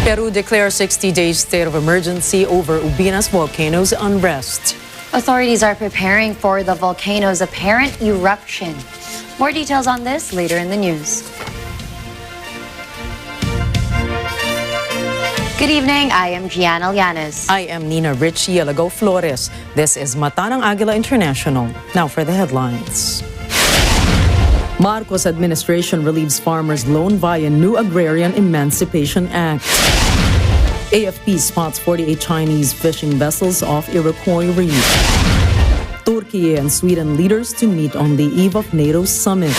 Peru declares 60-day state of emergency over Ubina's volcano's unrest. Authorities are preparing for the volcano's apparent eruption. More details on this later in the news. Good evening, I am Gianna Llanes. I am Nina Richie Alago Flores. This is Mata ng Agila International. Now for the headlines. Marcos administration relieves farmers' loan via new Agrarian Emancipation Act. AFP spots 48 Chinese fishing vessels off Iroquois Reef. Turkey and Sweden leaders to meet on the eve of NATO summit.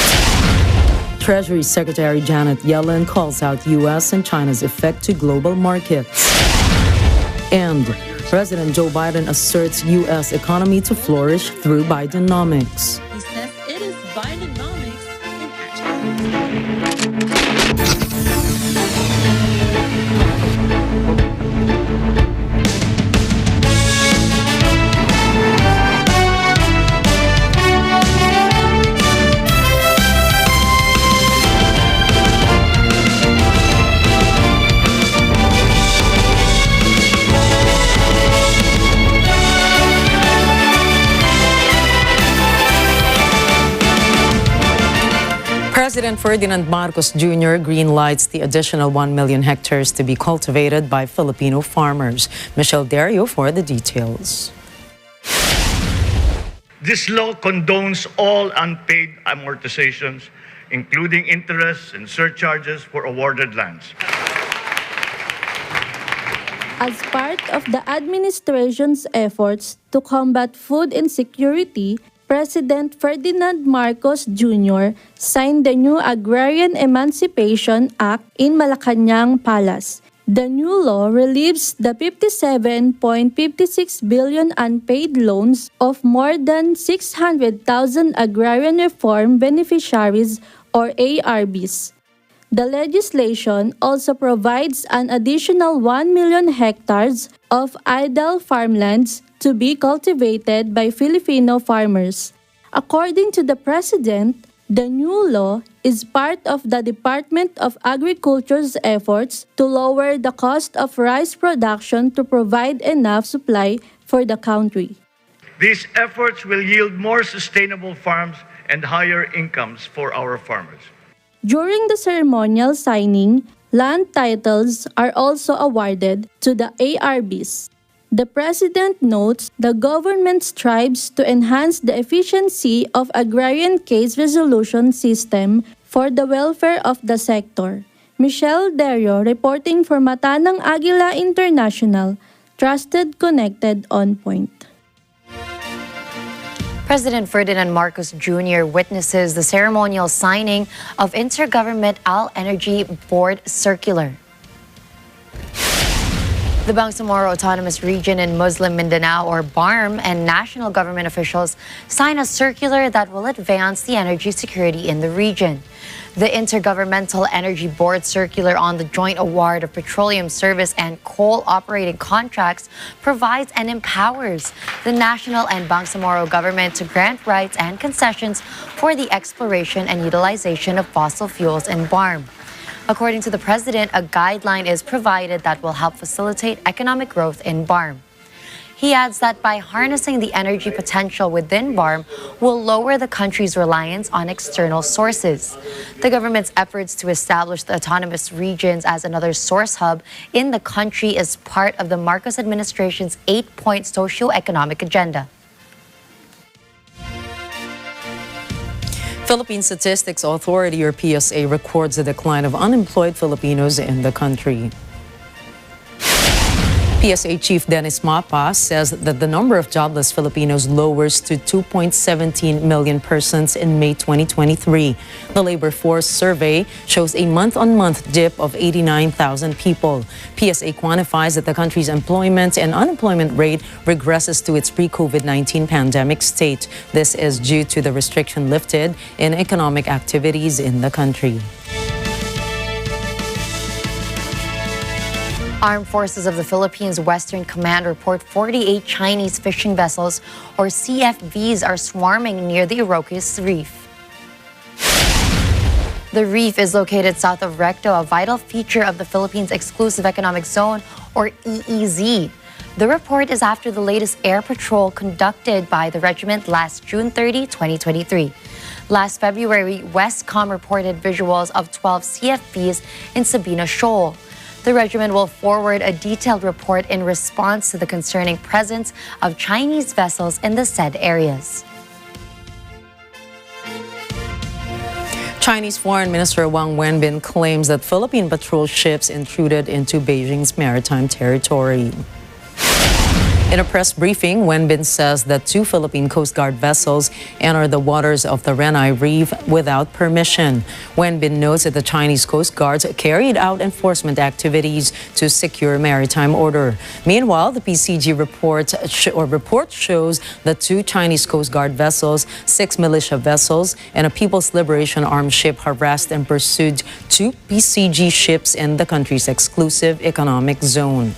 Treasury Secretary Janet Yellen calls out U.S. and China's effect to global markets. And President Joe Biden asserts U.S. economy to flourish through Bidenomics. He says it is Bidenomics in action. President Ferdinand Marcos Jr. greenlights the additional 1 million hectares to be cultivated by Filipino farmers. Michelle Dario for the details. This law condones all unpaid amortizations, including interest and surcharges for awarded lands. As part of the administration's efforts to combat food insecurity, President Ferdinand Marcos Jr. signed the new Agrarian Emancipation Act in Malacañang Palace. The new law relieves the 57.56 billion unpaid loans of more than 600,000 agrarian reform beneficiaries or ARBs. The legislation also provides an additional 1 million hectares of idle farmlands to be cultivated by Filipino farmers. According to the President, the new law is part of the Department of Agriculture's efforts to lower the cost of rice production to provide enough supply for the country. These efforts will yield more sustainable farms and higher incomes for our farmers. During the ceremonial signing, land titles are also awarded to the ARBs. The President notes the government strives to enhance the efficiency of agrarian case resolution system for the welfare of the sector. Michelle Dario reporting for Mata ng Agila International, trusted, connected, on point. President Ferdinand Marcos Jr. witnesses the ceremonial signing of Intergovernmental Energy Board Circular. The Bangsamoro Autonomous Region in Muslim Mindanao, or BARM, and national government officials sign a circular that will advance the energy security in the region. The Intergovernmental Energy Board Circular on the joint award of petroleum service and coal operating contracts provides and empowers the national and Bangsamoro government to grant rights and concessions for the exploration and utilization of fossil fuels in BARM. According to the President, a guideline is provided that will help facilitate economic growth in BARM. He adds that by harnessing the energy potential within BARM will lower the country's reliance on external sources. The government's efforts to establish the autonomous regions as another source hub in the country is part of the Marcos administration's 8-point socio-economic agenda. Philippine Statistics Authority, or PSA, records a decline of unemployed Filipinos in the country. PSA Chief Dennis Mapa says that the number of jobless Filipinos lowers to 2.17 million persons in May 2023. The labor force survey shows a month-on-month dip of 89,000 people. PSA quantifies that the country's employment and unemployment rate regresses to its pre-COVID-19 pandemic state. This is due to the restriction lifted in economic activities in the country. Armed Forces of the Philippines Western Command report 48 Chinese fishing vessels, or CFVs, are swarming near the Iroquois Reef. The reef is located south of Recto, a vital feature of the Philippines Exclusive Economic Zone, or EEZ. The report is after the latest air patrol conducted by the regiment last June 30, 2023. Last February, Westcom reported visuals of 12 CFPs in Sabina Shoal. The regiment will forward a detailed report in response to the concerning presence of Chinese vessels in the said areas. Chinese Foreign Minister Wang Wenbin claims that Philippine patrol ships intruded into Beijing's maritime territory. In a press briefing, Wenbin says that 2 Philippine Coast Guard vessels entered the waters of the Renai Reef without permission. Wenbin notes that the Chinese Coast Guards carried out enforcement activities to secure maritime order. Meanwhile, the PCG report shows that 2 Chinese Coast Guard vessels, 6 militia vessels, and a People's Liberation Armed ship harassed and pursued 2 PCG ships in the country's exclusive economic zone.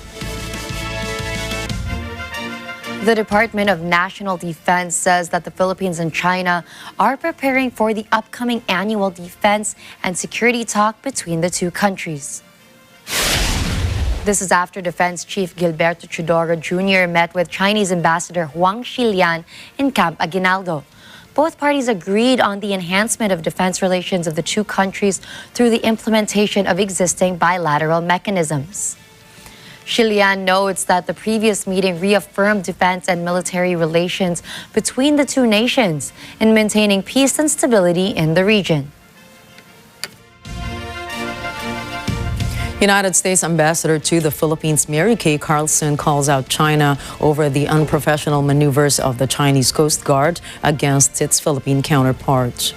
The Department of National Defense says that the Philippines and China are preparing for the upcoming annual defense and security talk between the two countries. This is after Defense Chief Gilberto Chudoro Jr. met with Chinese Ambassador Huang Xilian in Camp Aguinaldo. Both parties agreed on the enhancement of defense relations of the two countries through the implementation of existing bilateral mechanisms. Xilian notes that the previous meeting reaffirmed defense and military relations between the two nations in maintaining peace and stability in the region. United States Ambassador to the Philippines Mary Kay Carlson calls out China over the unprofessional maneuvers of the Chinese Coast Guard against its Philippine counterpart.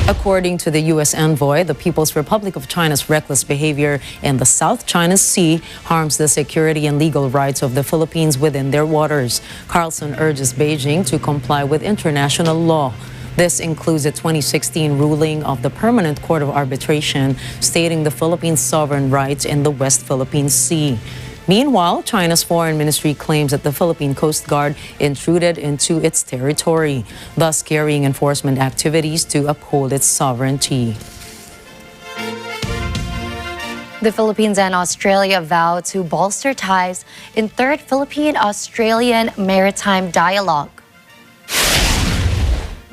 According to the U.S. envoy, the People's Republic of China's reckless behavior in the South China Sea harms the security and legal rights of the Philippines within their waters. Carlson urges Beijing to comply with international law. This includes a 2016 ruling of the Permanent Court of Arbitration stating the Philippines' sovereign rights in the West Philippine Sea. Meanwhile, China's foreign ministry claims that the Philippine Coast Guard intruded into its territory, thus carrying enforcement activities to uphold its sovereignty. The Philippines and Australia vow to bolster ties in Third Philippine-Australian Maritime Dialogue.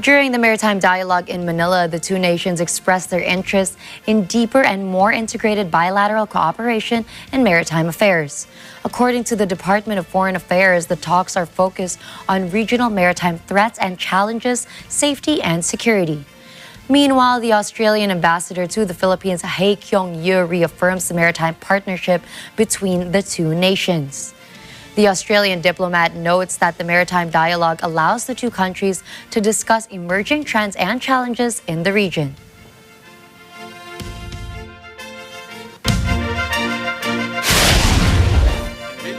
During the Maritime Dialogue in Manila, the two nations expressed their interest in deeper and more integrated bilateral cooperation in maritime affairs. According to the Department of Foreign Affairs, the talks are focused on regional maritime threats and challenges, safety and security. Meanwhile, the Australian ambassador to the Philippines, Hae Kyung-yu, reaffirms the maritime partnership between the two nations. The Australian diplomat notes that the maritime dialogue allows the two countries to discuss emerging trends and challenges in the region.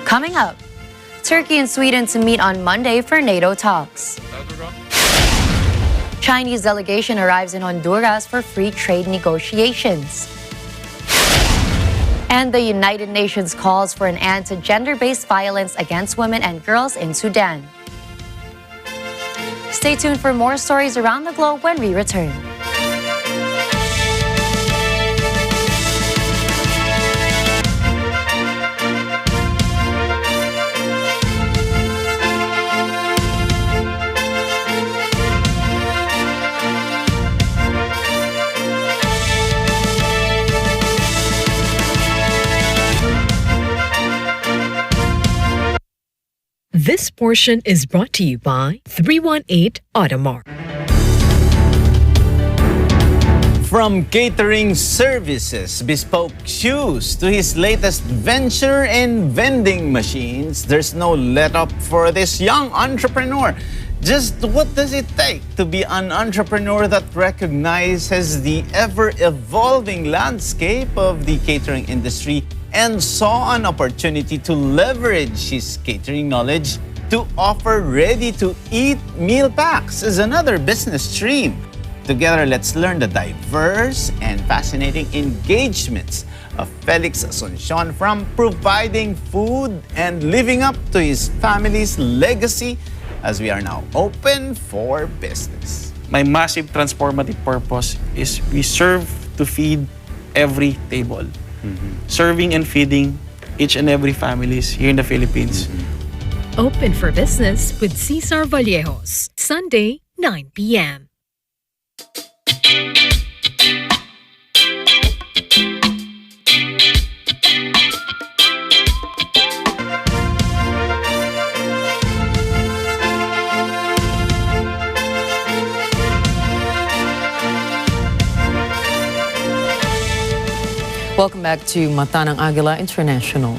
Coming up, Turkey and Sweden to meet on Monday for NATO talks. Chinese delegation arrives in Honduras for free trade negotiations. And the United Nations calls for an end to gender-based violence against women and girls in Sudan. Stay tuned for more stories around the globe when we return. This portion is brought to you by 318 Automart. From catering services, bespoke shoes, to his latest venture in vending machines, there's no let-up for this young entrepreneur. Just what does it take to be an entrepreneur that recognizes the ever-evolving landscape of the catering industry and saw an opportunity to leverage his catering knowledge to offer ready-to-eat meal packs as another business stream? Together, let's learn the diverse and fascinating engagements of Felix Asuncion, from providing food and living up to his family's legacy as we are now open for business. my massive transformative purpose is we serve to feed every table. Serving and feeding each and every families here in the Philippines. Open for business with Cesar Vallejos, Sunday, 9 p.m. Welcome back to Mata ng Agila International.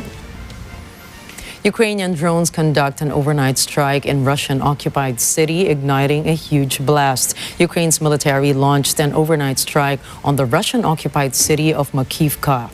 Ukrainian drones conduct an overnight strike in Russian-occupied city, igniting a huge blast. Ukraine's military launched an overnight strike on the Russian-occupied city of Makivka,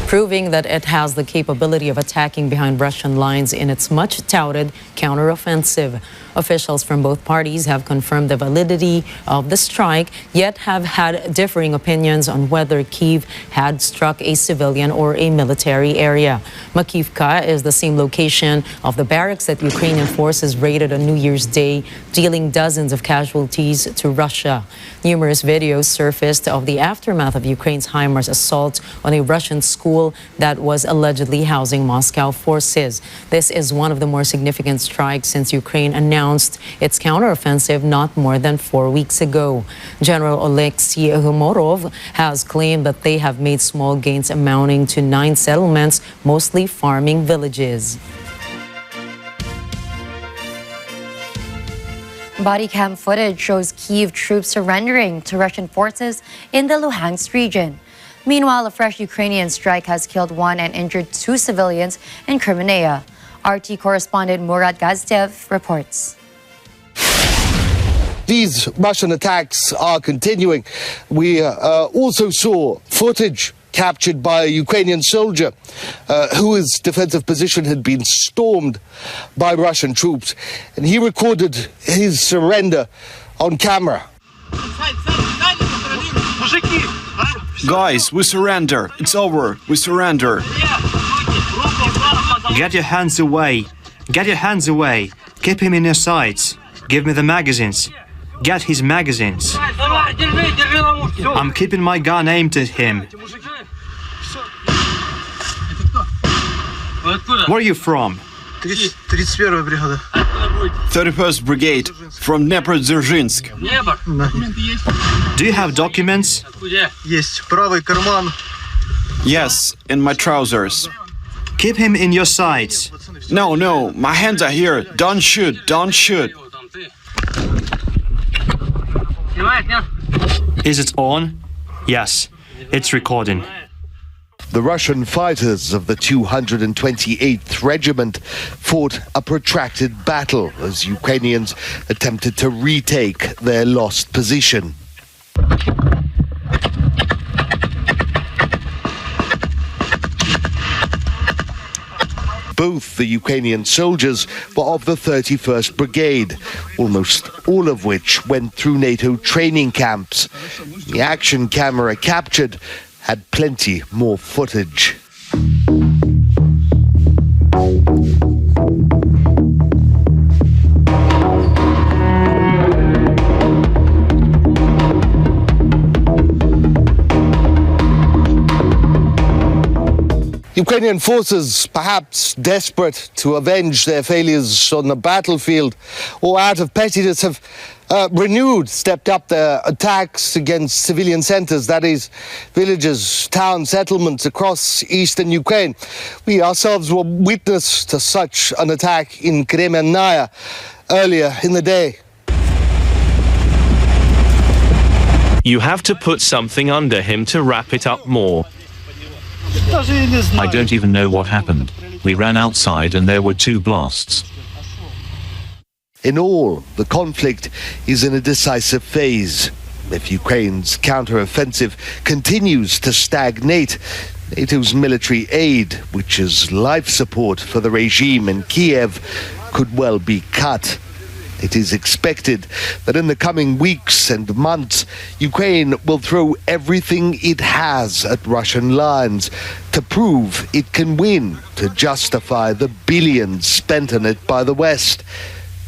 proving that it has the capability of attacking behind Russian lines in its much-touted counteroffensive. Officials from both parties have confirmed the validity of the strike, yet have had differing opinions on whether Kyiv had struck a civilian or a military area. Makivka is the same location of the barracks that Ukrainian forces raided on New Year's Day, dealing dozens of casualties to Russia. Numerous videos surfaced of the aftermath of Ukraine's HIMARS assault on a Russian school that was allegedly housing Moscow forces. This is one of the more significant strikes since Ukraine announced its counteroffensive not more than 4 weeks ago. General Oleksiy Humorov has claimed that they have made small gains amounting to 9 settlements, mostly farming villages. Body cam footage shows Kyiv troops surrendering to Russian forces in the Luhansk region. Meanwhile, a fresh Ukrainian strike has killed 1 and injured 2 civilians in Crimea. RT correspondent Murat Gazdev reports. These Russian attacks are continuing. We also saw footage captured by a Ukrainian soldier whose defensive position had been stormed by Russian troops, and he recorded his surrender on camera. Guys, we surrender. It's over. We surrender. Get your hands away. Get your hands away. Keep him in your sights. Give me the magazines. Get his magazines. I'm keeping my gun aimed at him. Where are you from? 31st Brigade from Dneprodzerzhinsk. Do you have documents? Yes, in my trousers. Keep him in your sights. No, my hands are here. Don't shoot, don't shoot. Is it on? Yes, it's recording. The Russian fighters of the 228th Regiment fought a protracted battle as Ukrainians attempted to retake their lost position. Both the Ukrainian soldiers were of the 31st Brigade, almost all of which went through NATO training camps. The action camera captured had plenty more footage. Ukrainian forces, perhaps desperate to avenge their failures on the battlefield or out of pettiness, have stepped up their attacks against civilian centers, that is, villages, towns, settlements across eastern Ukraine. We ourselves were witness to such an attack in Kremenaya earlier in the day. You have to put something under him to wrap it up more. I don't even know what happened. We ran outside and there were 2 blasts. In all, the conflict is in a decisive phase. If Ukraine's counter-offensive continues to stagnate, NATO's military aid, which is life support for the regime in Kiev, could well be cut. It is expected that in the coming weeks and months, Ukraine will throw everything it has at Russian lines to prove it can win, to justify the billions spent on it by the West.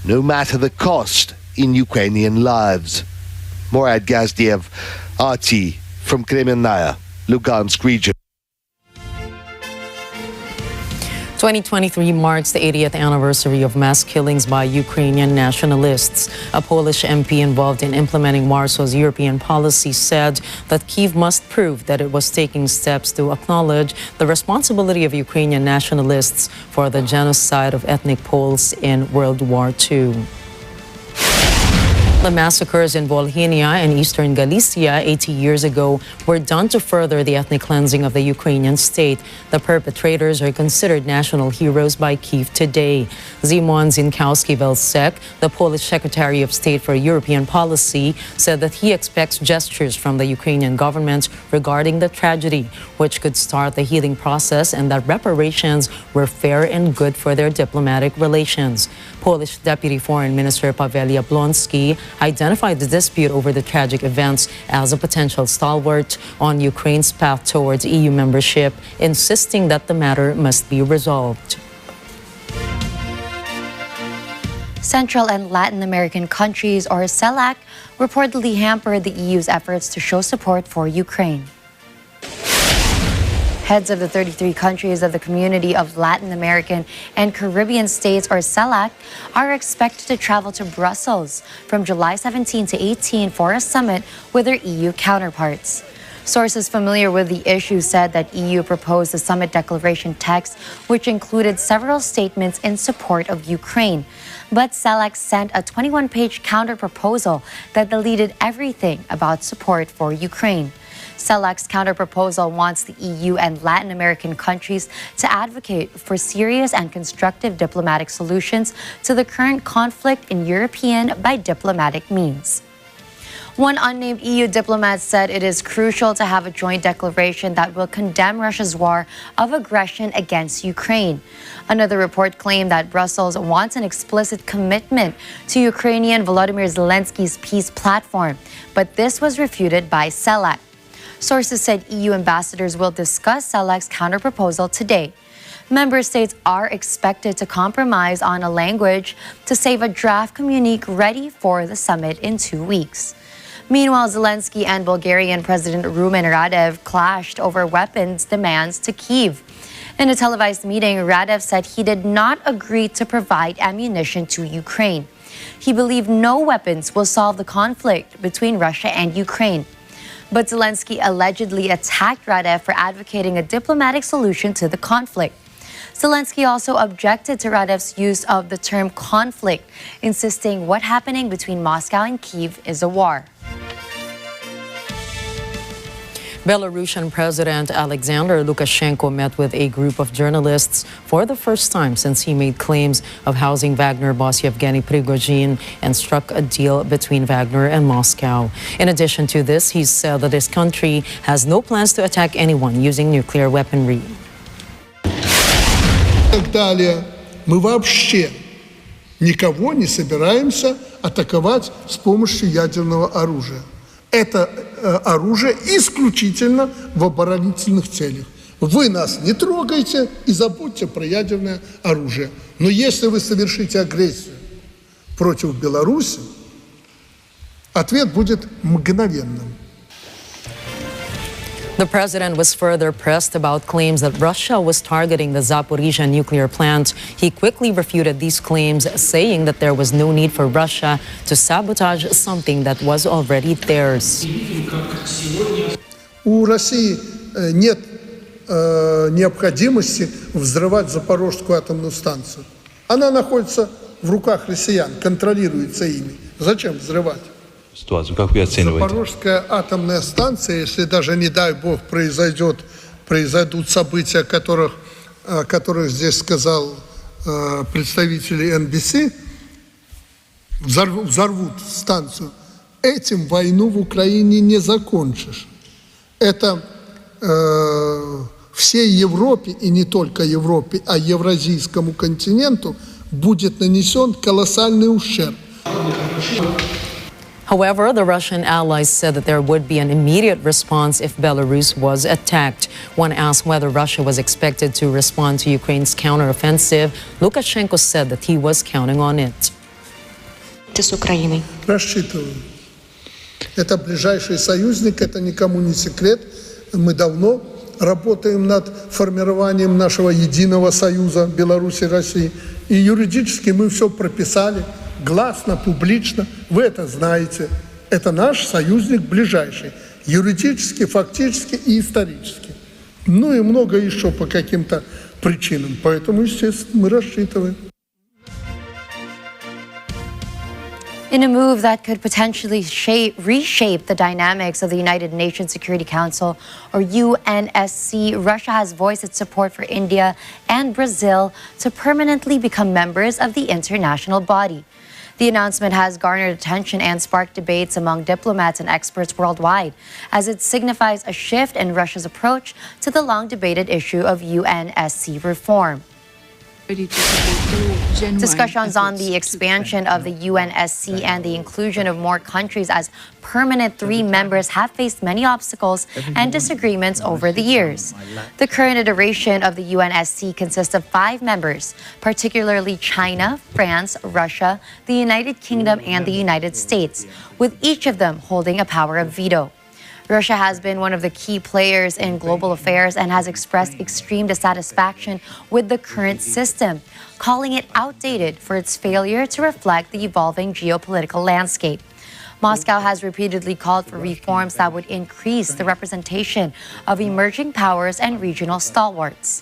No matter the cost, in Ukrainian lives. Morad Gazdiev, RT, from Kremenная, Lugansk region. 2023 marks the 80th anniversary of mass killings by Ukrainian nationalists. A Polish MP involved in implementing Warsaw's European policy said that Kyiv must prove that it was taking steps to acknowledge the responsibility of Ukrainian nationalists for the genocide of ethnic Poles in World War II. The massacres in Volhynia and eastern Galicia 80 years ago were done to further the ethnic cleansing of the Ukrainian state. The perpetrators are considered national heroes by Kyiv today. Szymon Zinkowski-Welczek, the Polish Secretary of State for European Policy, said that he expects gestures from the Ukrainian government regarding the tragedy, which could start the healing process, and that reparations were fair and good for their diplomatic relations. Polish Deputy Foreign Minister Paweł Jablonski identified the dispute over the tragic events as a potential stalwart on Ukraine's path towards EU membership, insisting that the matter must be resolved. Central and Latin American countries, or CELAC, reportedly hampered the EU's efforts to show support for Ukraine. Heads of the 33 countries of the Community of Latin American and Caribbean States, or CELAC, are expected to travel to Brussels from July 17 to 18 for a summit with their EU counterparts. Sources familiar with the issue said that EU proposed a summit declaration text, which included several statements in support of Ukraine. But CELAC sent a 21-page counter-proposal that deleted everything about support for Ukraine. CELAC's counter-proposal wants the EU and Latin American countries to advocate for serious and constructive diplomatic solutions to the current conflict in European by diplomatic means. One unnamed EU diplomat said it is crucial to have a joint declaration that will condemn Russia's war of aggression against Ukraine. Another report claimed that Brussels wants an explicit commitment to Ukrainian Volodymyr Zelensky's peace platform, but this was refuted by CELAC. Sources said EU ambassadors will discuss CELAC's counterproposal today. Member states are expected to compromise on a language to save a draft communique ready for the summit in 2 weeks. Meanwhile, Zelensky and Bulgarian President Rumen Radev clashed over weapons demands to Kyiv. In a televised meeting, Radev said he did not agree to provide ammunition to Ukraine. He believed no weapons will solve the conflict between Russia and Ukraine. But Zelensky allegedly attacked Radev for advocating a diplomatic solution to the conflict. Zelensky also objected to Radev's use of the term conflict, insisting what's happening between Moscow and Kyiv is a war. Belarusian President Alexander Lukashenko met with a group of journalists for the first time since he made claims of housing Wagner boss Yevgeny Prigozhin and struck a deal between Wagner and Moscow. In addition to this, he said that his country has no plans to attack anyone using nuclear weaponry. Мы вообще никого не собираемся атаковать с помощью ядерного оружия. Это оружие исключительно в оборонительных целях. Вы нас не трогайте и забудьте про ядерное оружие. Но если вы совершите агрессию против Беларуси, ответ будет мгновенным. The president was further pressed about claims that Russia was targeting the Zaporizhzhia nuclear plant. He quickly refuted these claims, saying that there was no need for Russia to sabotage something that was already theirs. У России нет необходимости взрывать Запорожскую атомную станцию. Она находится в руках россиян, контролируется ими. Зачем взрывать? Ситуацию, как вы оцениваете? Запорожская атомная станция, если даже, не дай бог, произойдут события, о которых здесь сказал представители НБС, взорвут станцию, этим войну в Украине не закончишь. Это всей Европе, и не только Европе, а евразийскому континенту будет нанесен колоссальный ущерб. However, the Russian allies said that there would be an immediate response if Belarus was attacked. When asked whether Russia was expected to respond to Ukraine's counteroffensive, Lukashenko said that he was counting on it. с Украиной? Рассчитываем. Это ближайший союзник, это никому не секрет. Мы давно работаем над формированием нашего единого союза Беларуси и России. И юридически мы все прописали, гласно, публично. Вы это знаете. Это наш союзник ближайший. Юридически, фактически и исторически. Ну и много еще по каким-то причинам. Поэтому, естественно, мы рассчитываем. In a move that could potentially reshape the dynamics of the United Nations Security Council, or UNSC, Russia has voiced its support for India and Brazil to permanently become members of the international body. The announcement has garnered attention and sparked debates among diplomats and experts worldwide, as it signifies a shift in Russia's approach to the long-debated issue of UNSC reform. Discussions on the expansion of the UNSC and the inclusion of more countries as permanent three members have faced many obstacles and disagreements over the years. The current iteration of the UNSC consists of 5 members, particularly China, France, Russia, the United Kingdom, and the United States, with each of them holding a power of veto. Russia has been one of the key players in global affairs and has expressed extreme dissatisfaction with the current system, calling it outdated for its failure to reflect the evolving geopolitical landscape. Moscow has repeatedly called for reforms that would increase the representation of emerging powers and regional stalwarts.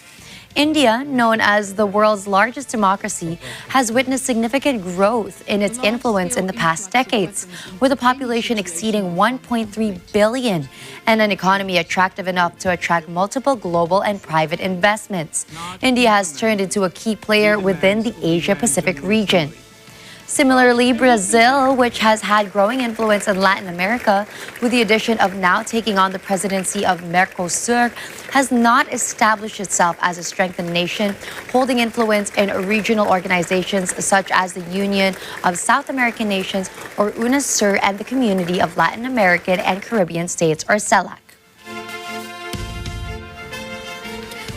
India, known as the world's largest democracy, has witnessed significant growth in its influence in the past decades, with a population exceeding 1.3 billion and an economy attractive enough to attract multiple global and private investments. India has turned into a key player within the Asia-Pacific region. Similarly, Brazil, which has had growing influence in Latin America, with the addition of now taking on the presidency of Mercosur, has not established itself as a strengthened nation, holding influence in regional organizations such as the Union of South American Nations, or UNASUR, and the Community of Latin American and Caribbean States, or CELAC.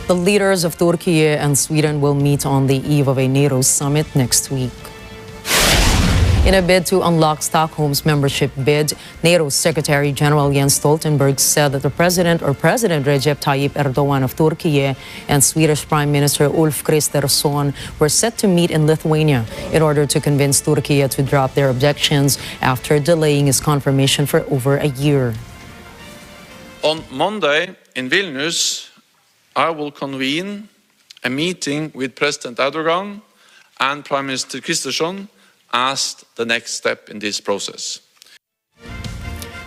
The leaders of Turkey and Sweden will meet on the eve of a NATO summit next week. In a bid to unlock Stockholm's membership bid, NATO Secretary General Jens Stoltenberg said that the President Recep Tayyip Erdogan of Turkey and Swedish Prime Minister Ulf Kristersson were set to meet in Lithuania in order to convince Turkey to drop their objections after delaying its confirmation for over a year. On Monday in Vilnius, I will convene a meeting with President Erdogan and Prime Minister Kristersson as the next step in this process.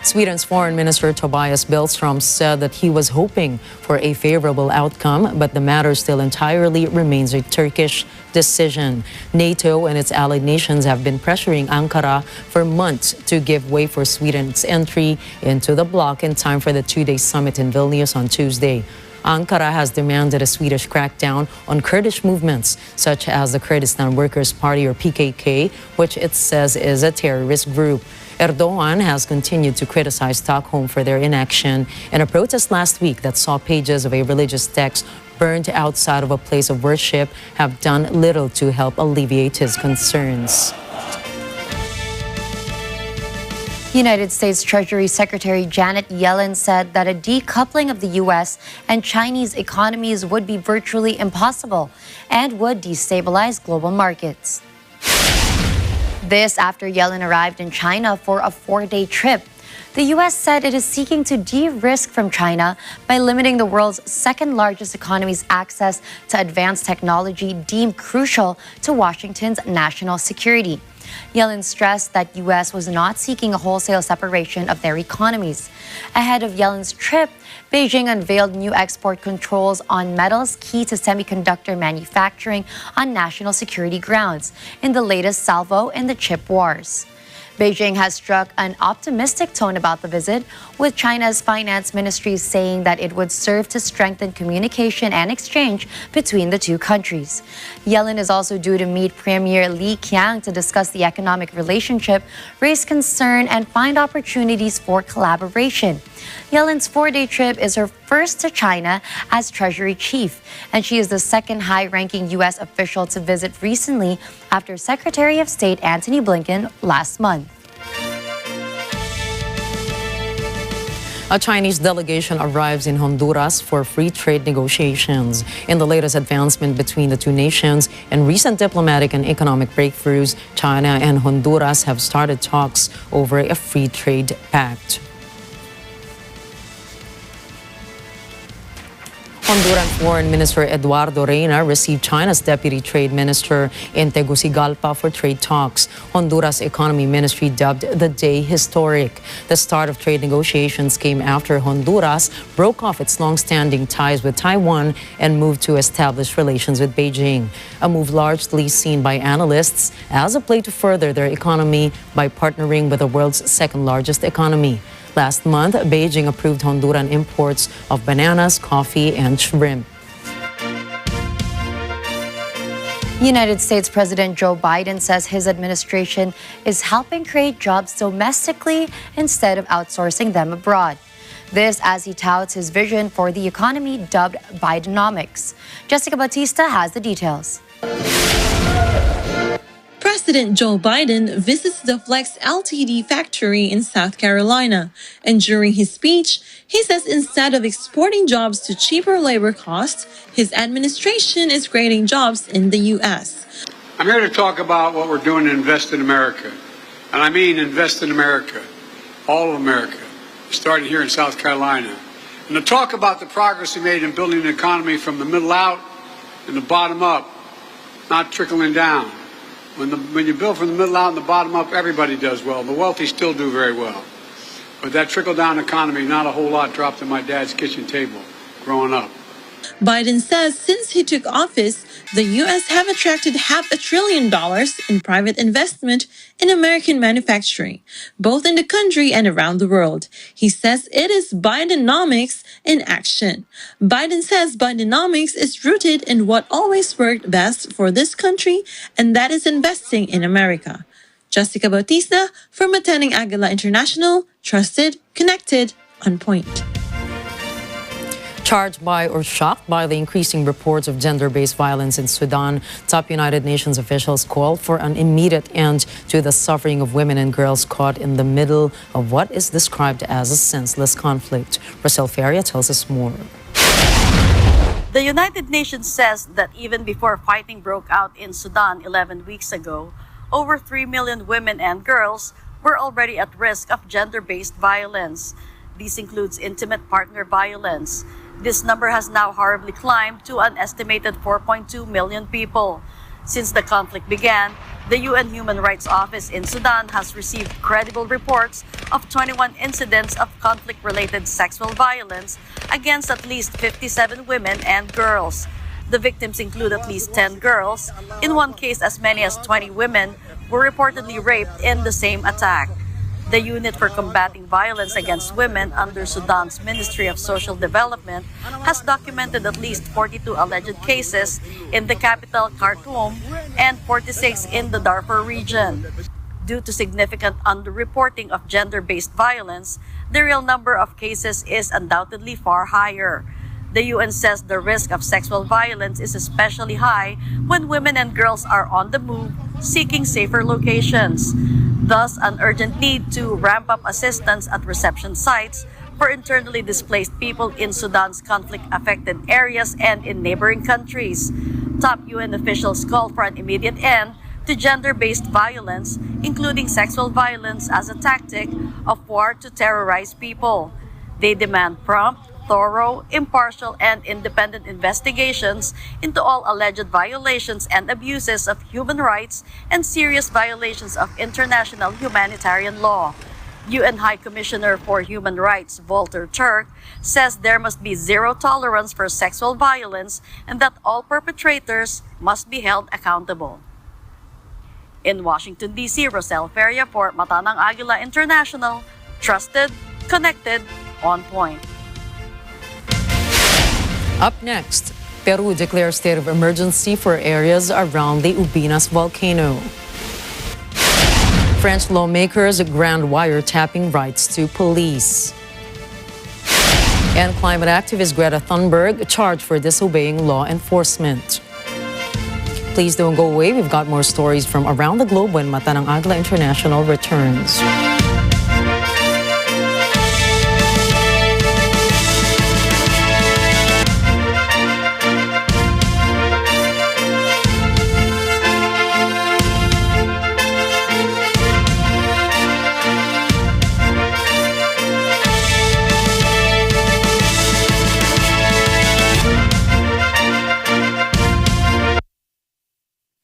Sweden's Foreign Minister Tobias Billström said that he was hoping for a favorable outcome, but the matter still entirely remains a Turkish decision. NATO and its allied nations have been pressuring Ankara for months to give way for Sweden's entry into the bloc in time for the 2-day summit in Vilnius on Tuesday. Ankara has demanded a Swedish crackdown on Kurdish movements, such as the Kurdistan Workers' Party, or PKK, which it says is a terrorist group. Erdogan has continued to criticize Stockholm for their inaction in a protest last week that saw pages of a religious text burned outside of a place of worship have done little to help alleviate his concerns. United States Treasury Secretary Janet Yellen said that a decoupling of the U.S. and Chinese economies would be virtually impossible and would destabilize global markets. This after Yellen arrived in China for a 4-day trip. The U.S. said it is seeking to de-risk from China by limiting the world's second-largest economy's access to advanced technology deemed crucial to Washington's national security. Yellen stressed that U.S. was not seeking a wholesale separation of their economies. Ahead of Yellen's trip, Beijing unveiled new export controls on metals key to semiconductor manufacturing on national security grounds in the latest salvo in the chip wars. Beijing has struck an optimistic tone about the visit, with China's finance ministry saying that it would serve to strengthen communication and exchange between the two countries. Yellen is also due to meet Premier Li Qiang to discuss the economic relationship, raise concern, and find opportunities for collaboration. Yellen's 4-day trip is her first to China as Treasury Chief, and she is the second high-ranking U.S. official to visit recently after Secretary of State Antony Blinken last month. A Chinese delegation arrives in Honduras for free trade negotiations. In the latest advancement between the two nations and recent diplomatic and economic breakthroughs, China and Honduras have started talks over a free trade pact. Honduran Foreign Minister Eduardo Reina received China's Deputy Trade Minister in Tegucigalpa for trade talks. Honduras Economy Ministry dubbed the day historic. The start of trade negotiations came after Honduras broke off its long-standing ties with Taiwan and moved to establish relations with Beijing, a move largely seen by analysts as a play to further their economy by partnering with the world's second-largest economy. Last month, Beijing approved Honduran imports of bananas, coffee, and shrimp. United States President Joe Biden says his administration is helping create jobs domestically instead of outsourcing them abroad. This as he touts his vision for the economy dubbed Bidenomics. Jessica Batista has the details. President Joe Biden visits the Flex Ltd factory in South Carolina, and during his speech, he says instead of exporting jobs to cheaper labor costs, his administration is creating jobs in the U.S. I'm here to talk about what we're doing to invest in America, and I mean invest in America, all of America, starting here in South Carolina, and to talk about the progress we made in building an economy from the middle out and the bottom up, not trickling down. When you build from the middle out and the bottom up, everybody does well. The wealthy still do very well. But that trickle-down economy, not a whole lot dropped on my dad's kitchen table growing up. Biden says since he took office, the U.S. have attracted $500 billion in private investment in American manufacturing, both in the country and around the world. He says it is Bidenomics in action. Biden says Bidenomics is rooted in what always worked best for this country, and that is investing in America. Jessica Bautista from attending Agila International, trusted, connected, on point. Charged by or shocked by the increasing reports of gender-based violence in Sudan, top United Nations officials called for an immediate end to the suffering of women and girls caught in the middle of what is described as a senseless conflict. Rosel Feria tells us more. The United Nations says that even before fighting broke out in Sudan 11 weeks ago, over 3 million women and girls were already at risk of gender-based violence. This includes intimate partner violence. This number has now horribly climbed to an estimated 4.2 million people. Since the conflict began, the UN Human Rights Office in Sudan has received credible reports of 21 incidents of conflict-related sexual violence against at least 57 women and girls. The victims include at least 10 girls. In one case, as many as 20 women were reportedly raped in the same attack. The Unit for Combating Violence Against Women under Sudan's Ministry of Social Development has documented at least 42 alleged cases in the capital, Khartoum, and 46 in the Darfur region. Due to significant underreporting of gender-based violence, the real number of cases is undoubtedly far higher. The UN says the risk of sexual violence is especially high when women and girls are on the move, seeking safer locations. Thus, an urgent need to ramp up assistance at reception sites for internally displaced people in Sudan's conflict-affected areas and in neighboring countries. Top UN officials call for an immediate end to gender-based violence, including sexual violence as a tactic of war to terrorize people. They demand prompt, thorough, impartial, and independent investigations into all alleged violations and abuses of human rights and serious violations of international humanitarian law. UN High Commissioner for Human Rights Volker Turk says there must be zero tolerance for sexual violence and that all perpetrators must be held accountable. In Washington, D.C., Rosel Feria for Mata ng Agila International, trusted, connected, on point. Up next, Peru declares state of emergency for areas around the Ubinas volcano. French lawmakers grant wiretapping rights to police. And climate activist Greta Thunberg charged for disobeying law enforcement. Please don't go away. We've got more stories from around the globe when Mata ng Agila International returns.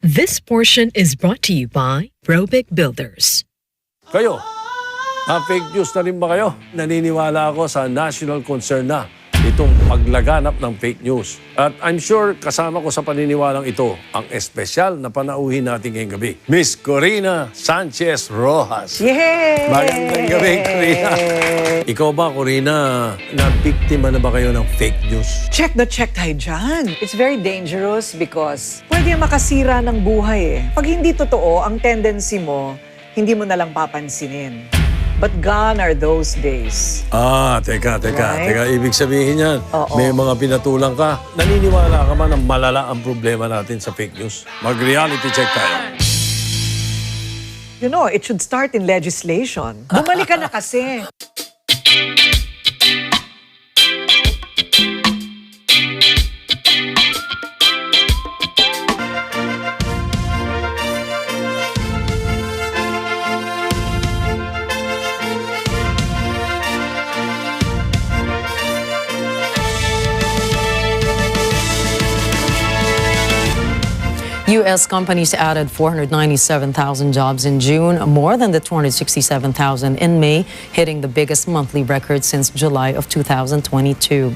This portion is brought to you by Robic Builders. Kayo, fake news na rin ba kayo? Naniniwala ako sa national concern na itong paglaganap ng fake news. At I'm sure kasama ko sa paniniwalang ito ang espesyal na panauhin natin ngayong gabi, Miss Corina Sanchez Rojas. Yay! Magandang gabi, Corina. Ikaw ba, Corina, nabiktima na ba kayo ng fake news? Check tayo dyan. It's very dangerous because pwede makasira ng buhay eh. Pag hindi totoo, ang tendency mo, hindi mo nalang papansinin. But gone are those days. Teka. Right? Ibig sabihin yan, may mga pinatulang ka. Naniniwala ka ba na malala ang problema natin sa fake news? Mag-reality check tayo. You know, it should start in legislation. Bumalik ka na kasi. U.S. companies added 497,000 jobs in June, more than the 267,000 in May, hitting the biggest monthly record since July of 2022.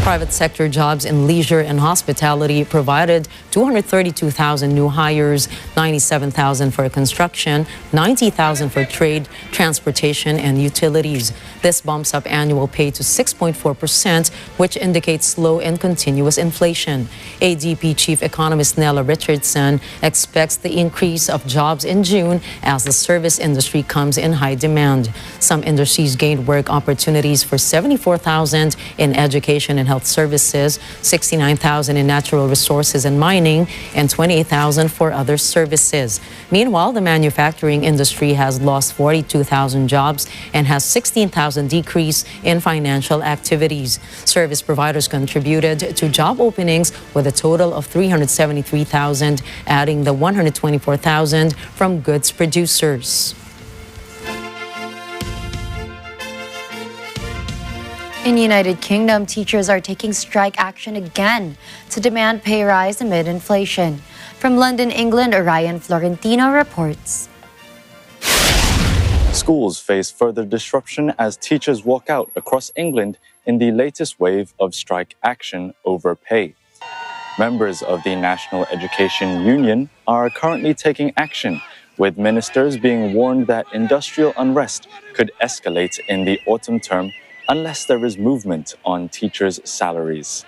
Private sector jobs in leisure and hospitality provided 232,000 new hires, 97,000 for construction, 90,000 for trade, transportation, and utilities. This bumps up annual pay to 6.4%, which indicates slow and continuous inflation. ADP Chief Economist Nella Richardson expects the increase of jobs in June as the service industry comes in high demand. Some industries gained work opportunities for 74,000 in education and health services, 69,000 in natural resources and mining, and 28,000 for other services. Meanwhile, the manufacturing industry has lost 42,000 jobs and has 16,000 decrease in financial activities. Service providers contributed to job openings with a total of 373,000, adding the 124,000 from goods producers. In the United Kingdom, teachers are taking strike action again to demand pay rise amid inflation. From London, England, Orion Florentino reports. Schools face further disruption as teachers walk out across England in the latest wave of strike action over pay. Members of the National Education Union are currently taking action, with ministers being warned that industrial unrest could escalate in the autumn term unless there is movement on teachers' salaries.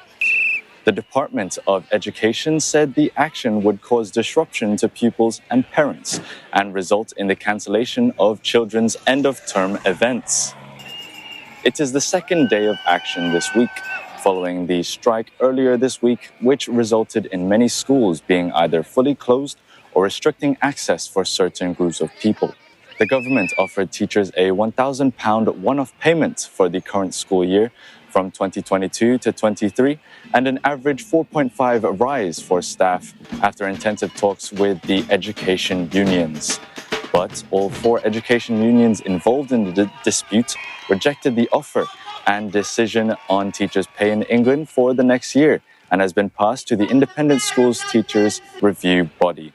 The Department of Education said the action would cause disruption to pupils and parents and result in the cancellation of children's end-of-term events. It is the second day of action this week, following the strike earlier this week, which resulted in many schools being either fully closed or restricting access for certain groups of people. The government offered teachers a £1,000 one-off payment for the current school year from 2022 to 23 and an average 4.5 rise for staff after intensive talks with the education unions. But all four education unions involved in the dispute rejected the offer and decision on teachers' pay in England for the next year and has been passed to the Independent Schools Teachers Review Body.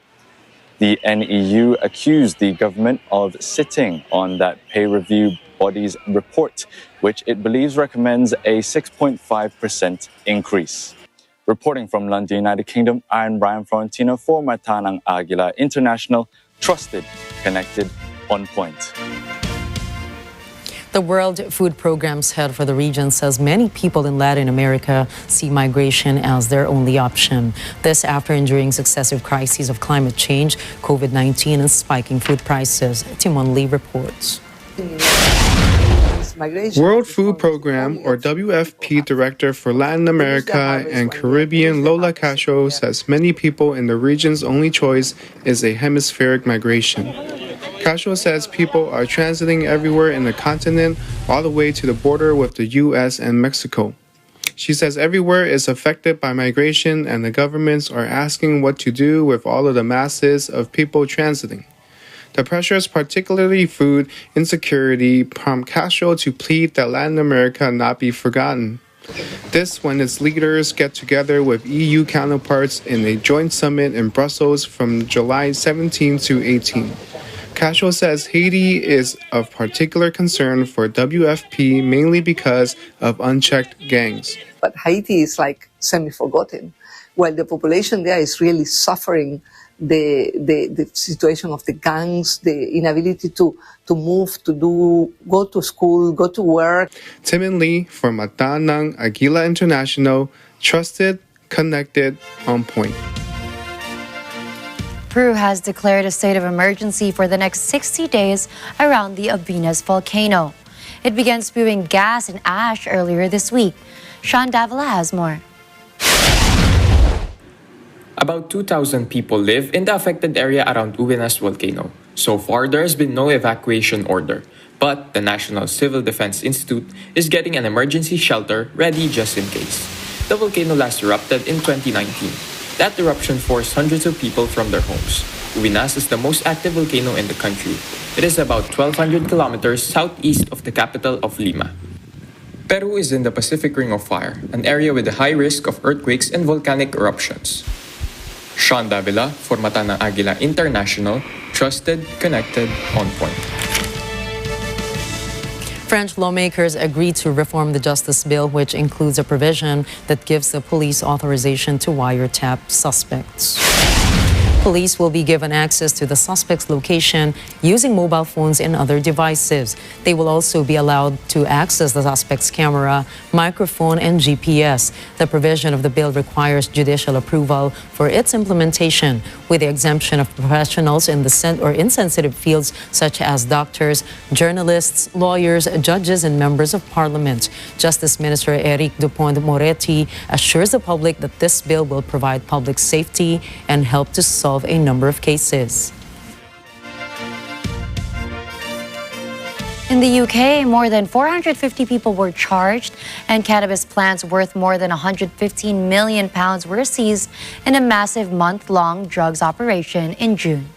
The NEU accused the government of sitting on that pay review body's report, which it believes recommends a 6.5% increase. Reporting from London, United Kingdom, I'm Brian Florentino for Mata ng Agila International, trusted, connected, on point. The World Food Programme's head for the region says many people in Latin America see migration as their only option. This after enduring successive crises of climate change, COVID-19, and spiking food prices. Timon Lee reports. World Food Program, or WFP Director for Latin America and Caribbean, Lola Castro, says many people in the region's only choice is a hemispheric migration. Castro says people are transiting everywhere in the continent, all the way to the border with the U.S. and Mexico. She says everywhere is affected by migration, and the governments are asking what to do with all of the masses of people transiting. The pressures, particularly food insecurity, prompt Castro to plead that Latin America not be forgotten. This when its leaders get together with EU counterparts in a joint summit in Brussels from July 17 to 18. Castro says Haiti is of particular concern for WFP mainly because of unchecked gangs. But Haiti is like semi-forgotten, while the population there is really suffering the situation of the gangs, the inability to move, go to school, go to work. Tim and Lee for Matanang Agila International, trusted, connected, on point. Peru has declared a state of emergency for the next 60 days around the Abinas volcano. It began spewing gas and ash earlier this week. Sean Davila has more. About 2,000 people live in the affected area around Abinas volcano. So far, there has been no evacuation order, but the National Civil Defense Institute is getting an emergency shelter ready just in case. The volcano last erupted in 2019. That eruption forced hundreds of people from their homes. Abinas is the most active volcano in the country. It is about 1,200 kilometers southeast of the capital of Lima. Peru is in the Pacific Ring of Fire, an area with a high risk of earthquakes and volcanic eruptions. Sean Davila for Matanang Agila International, trusted, connected, on point. French lawmakers agreed to reform the Justice Bill, which includes a provision that gives the police authorization to wiretap suspects. Police will be given access to the suspect's location using mobile phones and other devices. They will also be allowed to access the suspect's camera, microphone, and GPS. The provision of the bill requires judicial approval for its implementation, with the exemption of professionals in insensitive fields such as doctors, journalists, lawyers, judges, and members of parliament. Justice Minister Eric Dupont-Moretti assures the public that this bill will provide public safety and help to solve a number of cases. In the UK, more than 450 people were charged and cannabis plants worth more than £115 million were seized in a massive month-long drugs operation in June.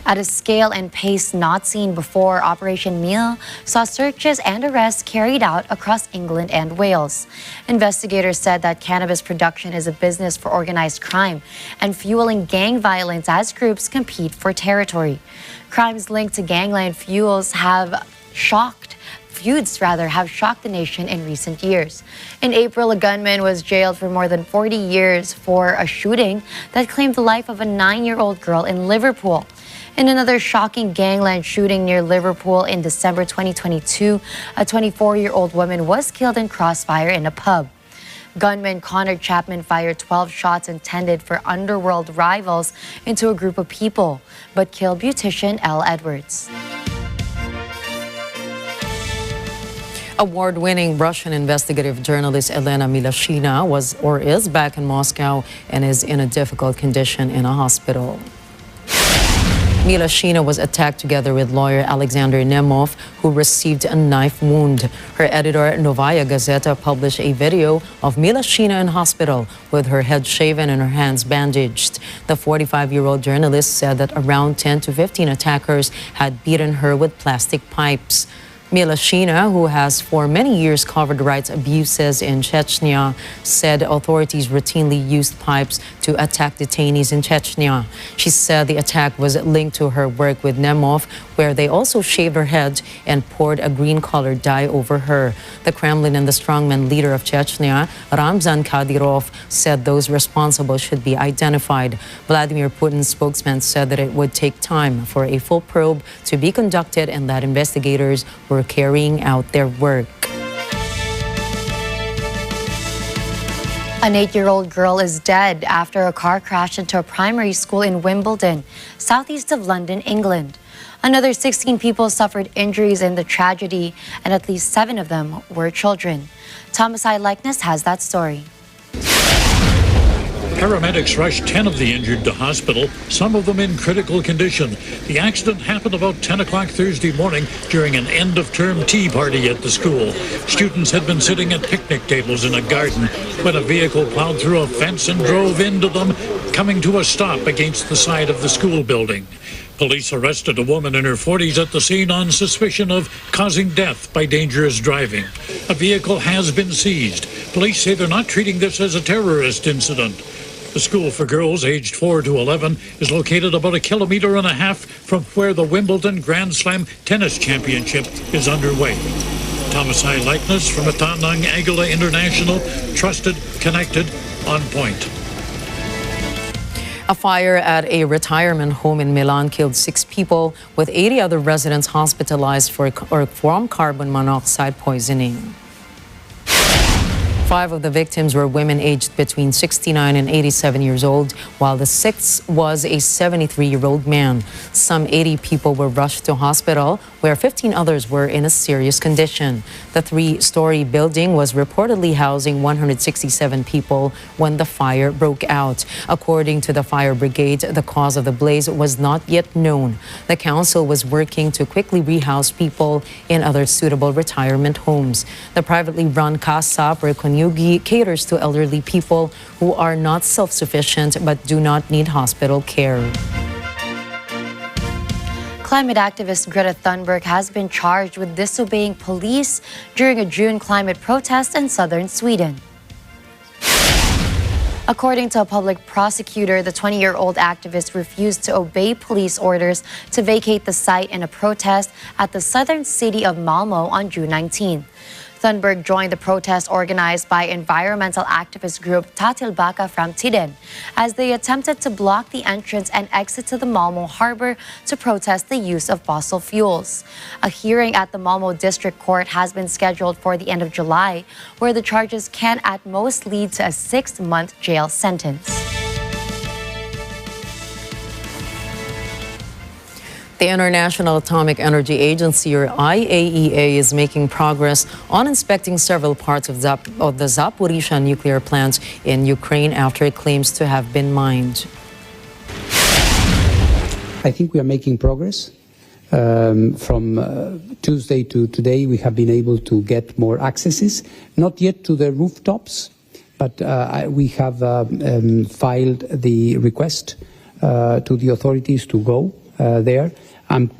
At a scale and pace not seen before, Operation Meal saw searches and arrests carried out across England and Wales. Investigators said that cannabis production is a business for organized crime and fueling gang violence as groups compete for territory. Crimes linked to gangland feuds have shocked the nation in recent years. In April, a gunman was jailed for more than 40 years for a shooting that claimed the life of a 9-year-old girl in Liverpool. In another shocking gangland shooting near Liverpool in December 2022, a 24-year-old woman was killed in crossfire in a pub. Gunman Connor Chapman fired 12 shots intended for underworld rivals into a group of people, but killed beautician Elle Edwards. Award-winning Russian investigative journalist Elena Milashina is back in Moscow and is in a difficult condition in a hospital. Milashina was attacked together with lawyer Alexander Nemov, who received a knife wound. Her editor, Novaya Gazeta, published a video of Milashina in hospital with her head shaven and her hands bandaged. The 45-year-old journalist said that around 10 to 15 attackers had beaten her with plastic pipes. Milashina, who has for many years covered rights abuses in Chechnya, said authorities routinely used pipes to attack detainees in Chechnya. She said the attack was linked to her work with Nemov, where they also shaved her head and poured a green-colored dye over her. The Kremlin and the strongman leader of Chechnya, Ramzan Kadyrov, said those responsible should be identified. Vladimir Putin's spokesman said that it would take time for a full probe to be conducted and that investigators were carrying out their work. An 8-year-old girl is dead after a car crashed into a primary school in Wimbledon, southeast of London, England. Another 16 people suffered injuries in the tragedy, and at least 7 of them were children. Thomas I. Likeness has that story. Paramedics rushed 10 of the injured to hospital, some of them in critical condition. The accident happened about 10 o'clock Thursday morning during an end-of-term tea party at the school. Students had been sitting at picnic tables in a garden when a vehicle plowed through a fence and drove into them, coming to a stop against the side of the school building. Police arrested a woman in her 40s at the scene on suspicion of causing death by dangerous driving. A vehicle has been seized. Police say they're not treating this as a terrorist incident. The school for girls aged 4 to 11 is located about 1.5 kilometers from where the Wimbledon Grand Slam Tennis Championship is underway. Thomas I. Likeness from Matanang Agila International, trusted, connected, on point. A fire at a retirement home in Milan killed 6 people, with 80 other residents hospitalized from carbon monoxide poisoning. 5 of the victims were women aged between 69 and 87 years old, while the 6th was a 73-year-old man. Some 80 people were rushed to hospital, where 15 others were in a serious condition. The 3-story building was reportedly housing 167 people when the fire broke out. According to the fire brigade, the cause of the blaze was not yet known. The council was working to quickly rehouse people in other suitable retirement homes. The privately run Casa Yugi caters to elderly people who are not self-sufficient but do not need hospital care. Climate activist Greta Thunberg has been charged with disobeying police during a June climate protest in southern Sweden. According to a public prosecutor, the 20-year-old activist refused to obey police orders to vacate the site in a protest at the southern city of Malmö on June 19. Thunberg joined the protest organized by environmental activist group Tatilbaka Framtiden as they attempted to block the entrance and exit to the Malmö harbor to protest the use of fossil fuels. A hearing at the Malmö District Court has been scheduled for the end of July, where the charges can at most lead to a 6-month jail sentence. The International Atomic Energy Agency, or IAEA, is making progress on inspecting several parts of the Zaporizhzhia nuclear plant in Ukraine after it claims to have been mined. I think we are making progress. From Tuesday to today, we have been able to get more accesses, not yet to the rooftops, but we have filed the request to the authorities to go there. I'm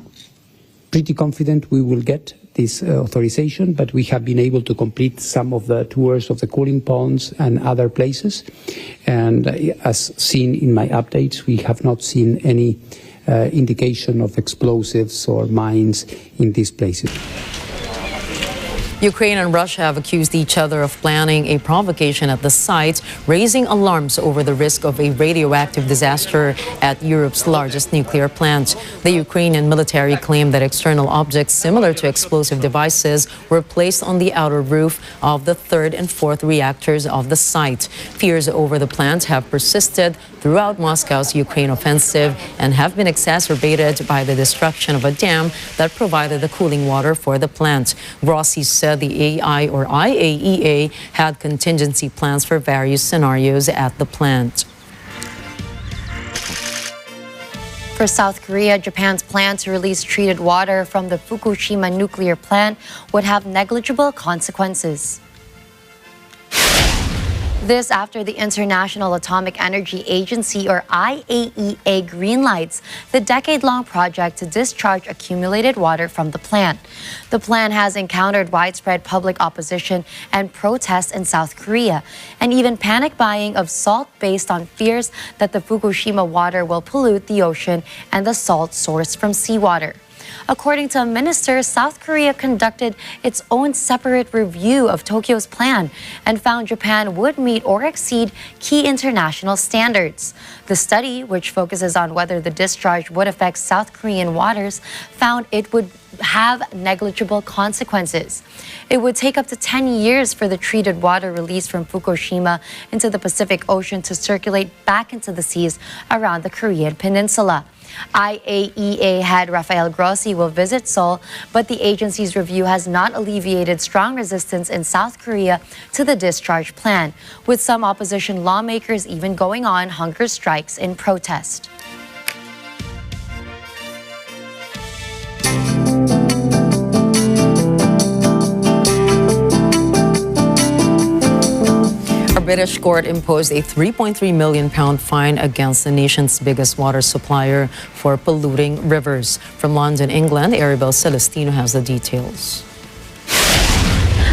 pretty confident we will get this authorization, but we have been able to complete some of the tours of the cooling ponds and other places. And as seen in my updates, we have not seen any indication of explosives or mines in these places. Ukraine and Russia have accused each other of planning a provocation at the site, raising alarms over the risk of a radioactive disaster at Europe's largest nuclear plant. The Ukrainian military claimed that external objects similar to explosive devices were placed on the outer roof of the 3rd and 4th reactors of the site. Fears over the plant have persisted throughout Moscow's Ukraine offensive and have been exacerbated by the destruction of a dam that provided the cooling water for the plant. Grossi said the IAEA had contingency plans for various scenarios at the plant. For South Korea, Japan's plan to release treated water from the Fukushima nuclear plant would have negligible consequences. This after the International Atomic Energy Agency, or IAEA, greenlights the decade-long project to discharge accumulated water from the plant. The plan has encountered widespread public opposition and protests in South Korea, and even panic buying of salt based on fears that the Fukushima water will pollute the ocean and the salt sourced from seawater. According to a minister, South Korea conducted its own separate review of Tokyo's plan and found Japan would meet or exceed key international standards. The study, which focuses on whether the discharge would affect South Korean waters, found it would have negligible consequences. It would take up to 10 years for the treated water released from Fukushima into the Pacific Ocean to circulate back into the seas around the Korean peninsula. IAEA head Rafael Grossi will visit Seoul, but the agency's review has not alleviated strong resistance in South Korea to the discharge plan, with some opposition lawmakers even going on hunger strikes in protest. A British court imposed a £3.3 million fine against the nation's biggest water supplier for polluting rivers. From London, England, Arabelle Celestino has the details.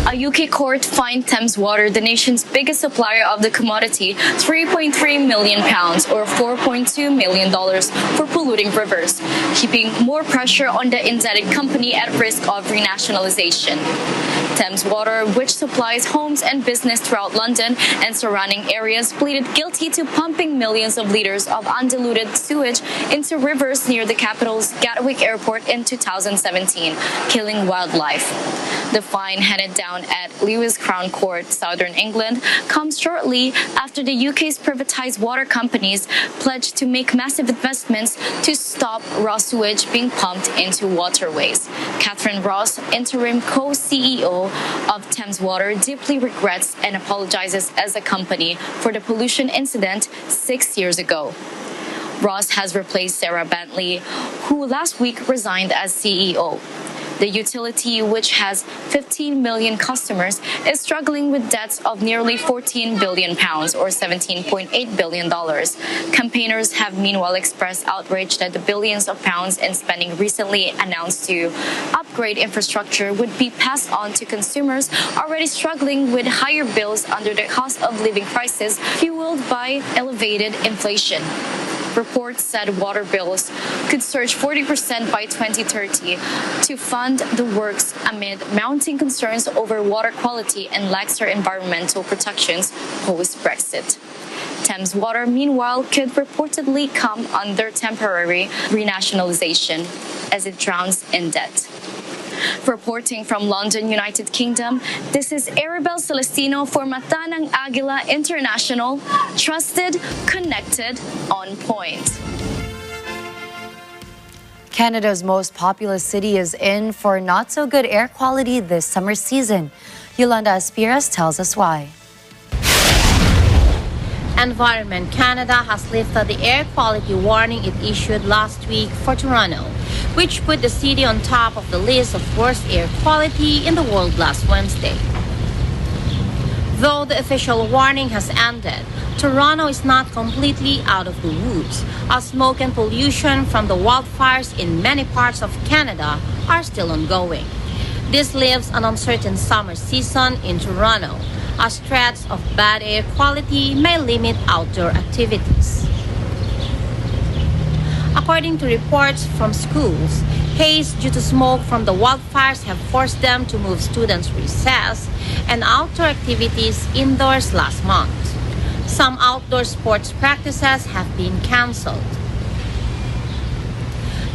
A UK court fined Thames Water, the nation's biggest supplier of the commodity, £3.3 million or $4.2 million for polluting rivers, keeping more pressure on the indebted company at risk of renationalization. Thames Water, which supplies homes and business throughout London and surrounding areas, pleaded guilty to pumping millions of liters of undiluted sewage into rivers near the capital's Gatwick Airport in 2017, killing wildlife. The fine handed down at Lewes Crown Court, Southern England, comes shortly after the UK's privatized water companies pledged to make massive investments to stop raw sewage being pumped into waterways. Catherine Ross, interim co-CEO of Thames Water, deeply regrets and apologizes as a company for the pollution incident 6 years ago. Ross has replaced Sarah Bentley, who last week resigned as CEO. The utility, which has 15 million customers, is struggling with debts of nearly £14 billion or $17.8 billion. Campaigners have meanwhile expressed outrage that the billions of pounds in spending recently announced to upgrade infrastructure would be passed on to consumers already struggling with higher bills under the cost of living crisis fueled by elevated inflation. Reports said water bills could surge 40% by 2030 to fund the works amid mounting concerns over water quality and laxer environmental protections post-Brexit. Thames Water, meanwhile, could reportedly come under temporary renationalization as it drowns in debt. Reporting from London, United Kingdom, this is Arabelle Celestino for Mata ng Agila International. Trusted, connected, on point. Canada's most populous city is in for not so good air quality this summer season. Yolanda Aspiras tells us why. Environment Canada has lifted the air quality warning it issued last week for Toronto, which put the city on top of the list of worst air quality in the world last Wednesday. Though the official warning has ended, Toronto is not completely out of the woods, as smoke and pollution from the wildfires in many parts of Canada are still ongoing. This leaves an uncertain summer season in Toronto, as threats of bad air quality may limit outdoor activities. According to reports from schools, haze due to smoke from the wildfires have forced them to move students' recess and outdoor activities indoors last month. Some outdoor sports practices have been cancelled.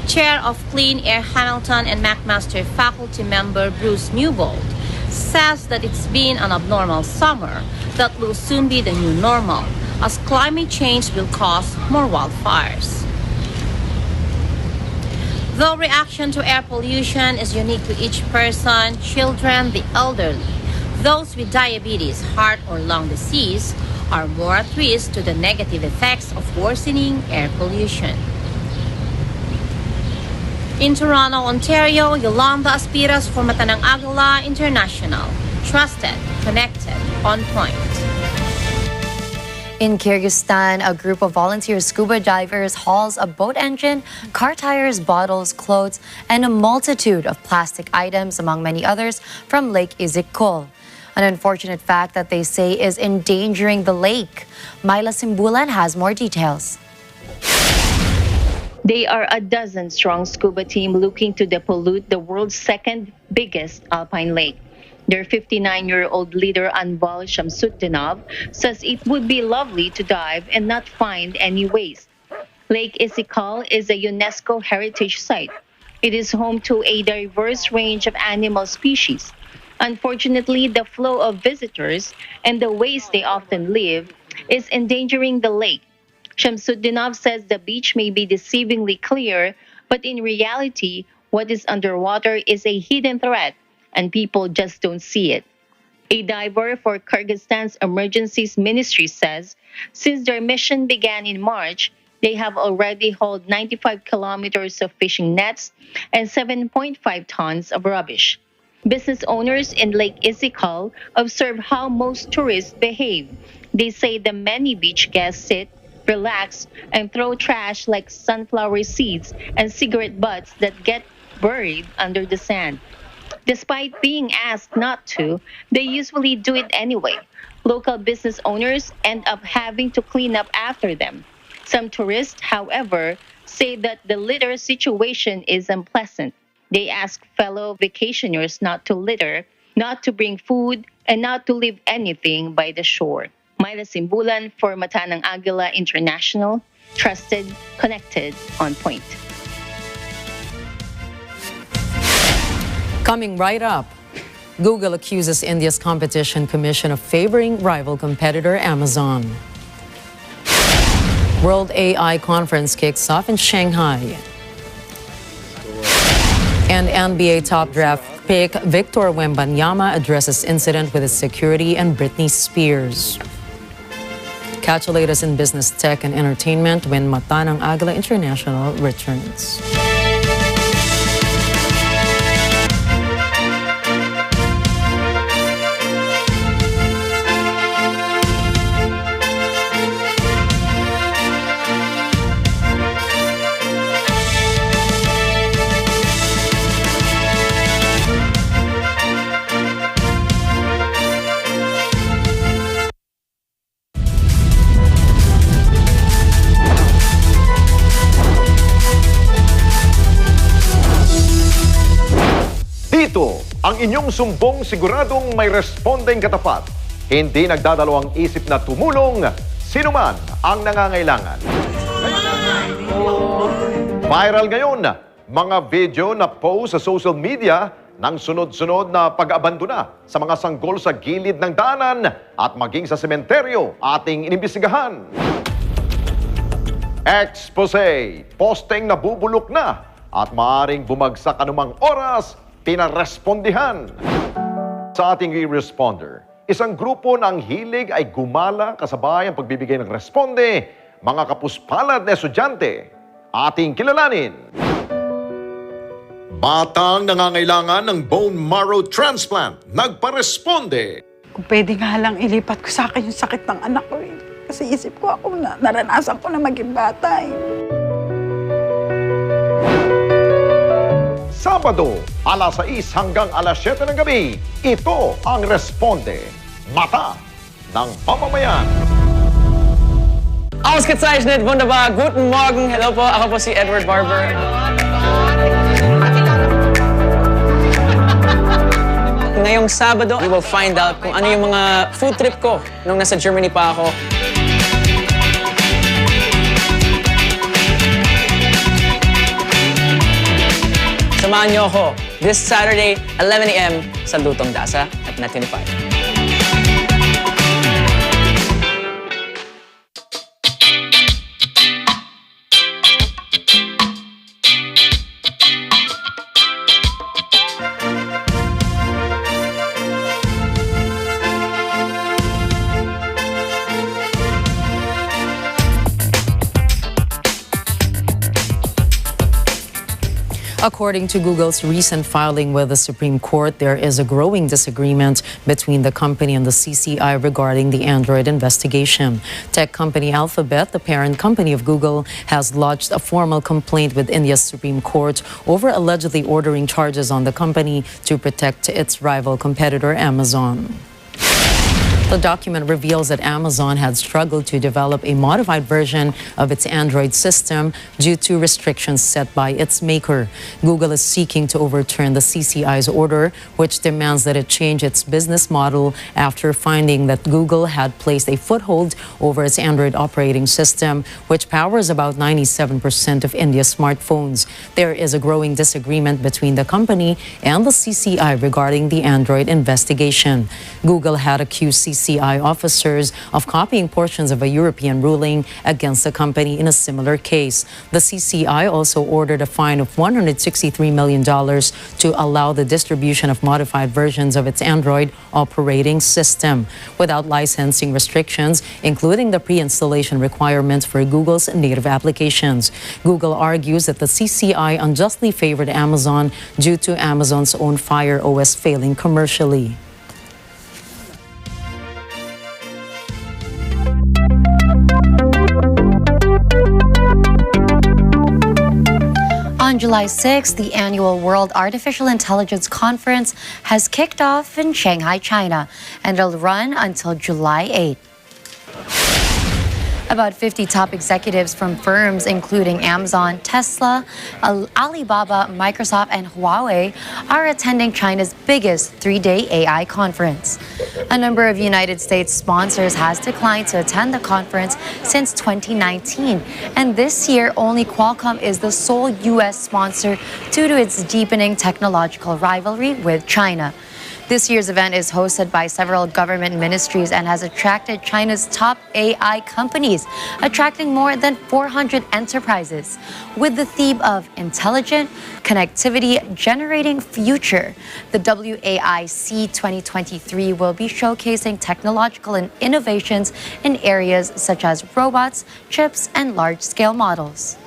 Chair of Clean Air Hamilton and McMaster faculty member Bruce Newbold says that it's been an abnormal summer that will soon be the new normal, as climate change will cause more wildfires. Though reaction to air pollution is unique to each person, children, the elderly, those with diabetes, heart or lung disease are more at risk to the negative effects of worsening air pollution. In Toronto, Ontario, Yolanda Aspiras for Mata ng Agila International. Trusted, connected, on point. In Kyrgyzstan, a group of volunteer scuba divers hauls a boat engine, car tires, bottles, clothes, and a multitude of plastic items, among many others, from Lake Izikul. An unfortunate fact that they say is endangering the lake. Myla Simbulan has more details. They are a dozen-strong scuba team looking to depollute the world's second biggest alpine lake. Their 59-year-old leader, Anval Shamsutdinov, says it would be lovely to dive and not find any waste. Lake Izikul is a UNESCO heritage site. It is home to a diverse range of animal species. Unfortunately, the flow of visitors and the ways they often live is endangering the lake. Shamsuddinov says the beach may be deceivingly clear, but in reality, what is underwater is a hidden threat, and people just don't see it. A diver for Kyrgyzstan's emergencies ministry says since their mission began in March, they have already hauled 95 kilometers of fishing nets and 7.5 tons of rubbish. Business owners in Lake Isikal observe how most tourists behave. They say the many beach guests sit, relax, and throw trash like sunflower seeds and cigarette butts that get buried under the sand. Despite being asked not to, they usually do it anyway. Local business owners end up having to clean up after them. Some tourists, however, say that the litter situation is unpleasant. They ask fellow vacationers not to litter, not to bring food, and not to leave anything by the shore. Myla Simbulan for Matanang Agila International, trusted, connected, on point. Coming right up, Google accuses India's Competition Commission of favoring rival competitor Amazon. World AI Conference kicks off in Shanghai. And NBA top draft pick Victor Wembanyama addresses incident with his security and Britney Spears. Catch the latest in business, tech, and entertainment when Matanang Agila International returns. Dito, ang inyong sumbong siguradong may respondeng katapat. Hindi nagdadalawang isip na tumulong sinuman ang nangangailangan. Viral ngayon, mga video na post sa social media ng sunod-sunod na pag-abandona sa mga sanggol sa gilid ng daanan at maging sa sementeryo ating inimbestigahan. Expose, posting na bubulok na at maaring bumagsak anumang oras, pinarespondihan. Sa ating responder, isang grupo ng hilig ay gumala kasabay ang pagbibigay ng responde, mga kapuspalad na estudyante. Ating kilalanin. Batang nangangailangan ng bone marrow transplant, nagparesponde. Kung pwede nga lang ilipat ko sa akin yung sakit ng anak ko eh. Kasi isip ko ako na naranasan ko na maging bata eh. Sabado, alas 6 hanggang alas 7 ng gabi, ito ang Responde, Mata ng Mamamayan. Ausgezeichnet, wunderbar, guten Morgen. Hello po, ako po si Edward Barber. Ngayong Sabado, we will find out kung ano yung mga food trip ko nung nasa Germany pa ako. Samahan niyo ako this Saturday, 11 a.m. sa Lutong Dasa at Net 25. According to Google's recent filing with the Supreme Court, there is a growing disagreement between the company and the CCI regarding the Android investigation. Tech company Alphabet, the parent company of Google, has lodged a formal complaint with India's Supreme Court over allegedly ordering charges on the company to protect its rival competitor Amazon. The document reveals that Amazon had struggled to develop a modified version of its Android system due to restrictions set by its maker. Google is seeking to overturn the CCI's order, which demands that it change its business model after finding that Google had placed a foothold over its Android operating system, which powers about 97% of India's smartphones. There is a growing disagreement between the company and the CCI regarding the Android investigation. Google had accused CCI CCI officers of copying portions of a European ruling against the company in a similar case. The CCI also ordered a fine of $163 million to allow the distribution of modified versions of its Android operating system without licensing restrictions, including the pre-installation requirements for Google's native applications. Google argues that the CCI unjustly favored Amazon due to Amazon's own Fire OS failing commercially. On July 6th, the annual World Artificial Intelligence Conference has kicked off in Shanghai, China, and it'll run until July 8th. About 50 top executives from firms including Amazon, Tesla, Alibaba, Microsoft, and Huawei are attending China's biggest three-day AI conference. A number of United States sponsors has declined to attend the conference since 2019, and this year only Qualcomm is the sole U.S. sponsor due to its deepening technological rivalry with China. This year's event is hosted by several government ministries and has attracted China's top AI companies, attracting more than 400 enterprises. With the theme of intelligent connectivity generating future, the WAIC 2023 will be showcasing technological innovations in areas such as robots, chips, and large-scale models.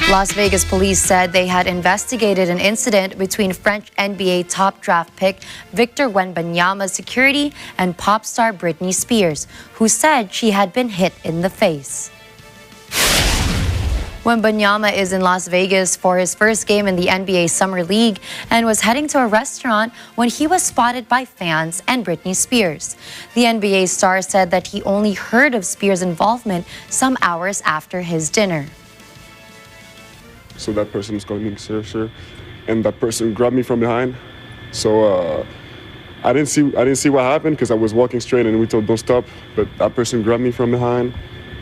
Las Vegas police said they had investigated an incident between French NBA top draft pick Victor Wembanyama's security and pop star Britney Spears, who said she had been hit in the face. Wembanyama is in Las Vegas for his first game in the NBA Summer League and was heading to a restaurant when he was spotted by fans and Britney Spears. The NBA star said that he only heard of Spears' involvement some hours after his dinner. So that person was calling me sir, and that person grabbed me from behind. So I didn't see what happened because I was walking straight and we told don't stop. But that person grabbed me from behind,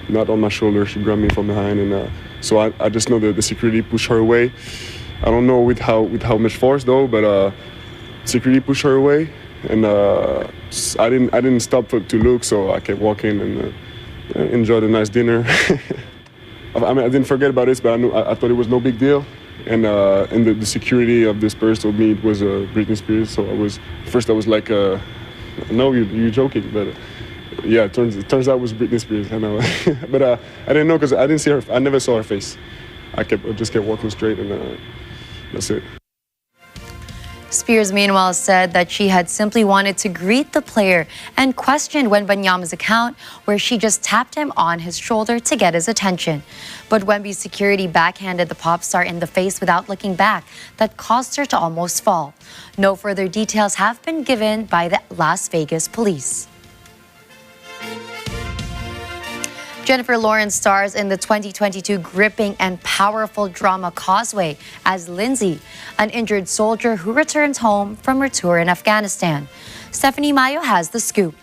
not on my shoulder. She grabbed me from behind, and so I just know that the security pushed her away. I don't know with how much force though, but security pushed her away, and I didn't stop to look. So I kept walking and enjoyed a nice dinner. I mean, I didn't forget about this, but I thought it was no big deal. And the security of this person told me it was Britney Spears. So I was like, no, you're joking. But yeah, it turns out it was Britney Spears. I know, but I didn't know because I didn't see her. I never saw her face. I just kept walking straight, and that's it. Spears, meanwhile, said that she had simply wanted to greet the player and questioned Wembanyama's account, where she just tapped him on his shoulder to get his attention. But Wemby's security backhanded the pop star in the face without looking back. That caused her to almost fall. No further details have been given by the Las Vegas police. Jennifer Lawrence stars in the 2022 gripping and powerful drama Causeway as Lindsay, an injured soldier who returns home from her tour in Afghanistan. Stephanie Mayo has the scoop.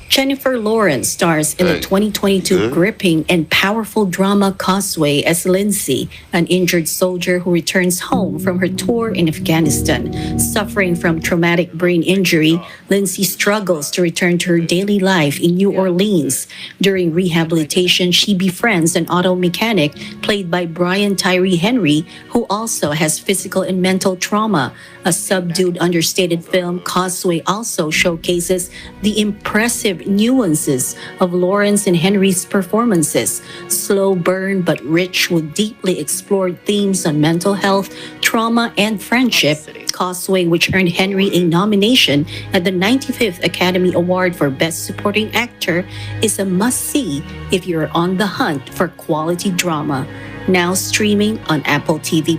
Jennifer Lawrence stars in the 2022 gripping and powerful drama Causeway as Lindsay, an injured soldier who returns home from her tour in Afghanistan. Suffering from traumatic brain injury, Lindsay struggles to return to her daily life in New Orleans. During rehabilitation, she befriends an auto mechanic played by Brian Tyree Henry, who also has physical and mental trauma. A subdued, understated film, Causeway also showcases the impressive nuances of Lawrence and Henry's performances. Slow burn but rich with deeply explored themes on mental health, trauma, and friendship. Causeway, which earned Henry a nomination at the 95th Academy Award for Best Supporting Actor, is a must-see if you're on the hunt for quality drama. Now streaming on Apple TV+.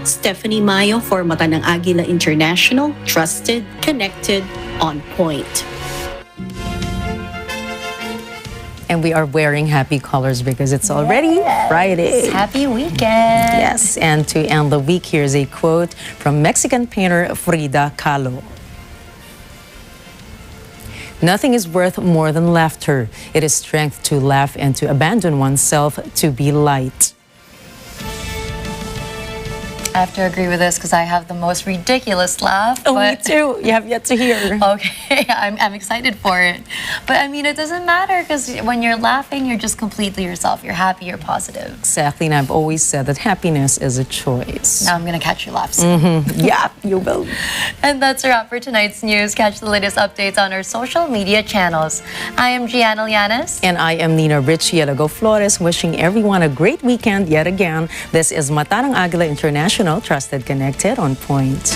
Stephanie Mayo for Mata ng Agila International, trusted, connected, on point. And we are wearing happy colors because it's already Friday. Happy weekend. Yes, and to end the week, here's a quote from Mexican painter Frida Kahlo. Nothing is worth more than laughter. It is strength to laugh and to abandon oneself to be light. I have to agree with this because I have the most ridiculous laugh. Oh, me too. You have yet to hear. Okay, I'm excited for it. But I mean, it doesn't matter because when you're laughing, you're just completely yourself. You're happy, you're positive. Exactly, and I've always said that happiness is a choice. Now I'm going to catch your laugh soon. Yeah, you will. And that's a wrap for tonight's news. Catch the latest updates on our social media channels. I am Gianna Llanes. And I am Nina Richielago Flores, wishing everyone a great weekend yet again. This is Mata ng Agila International, trusted, connected, on point.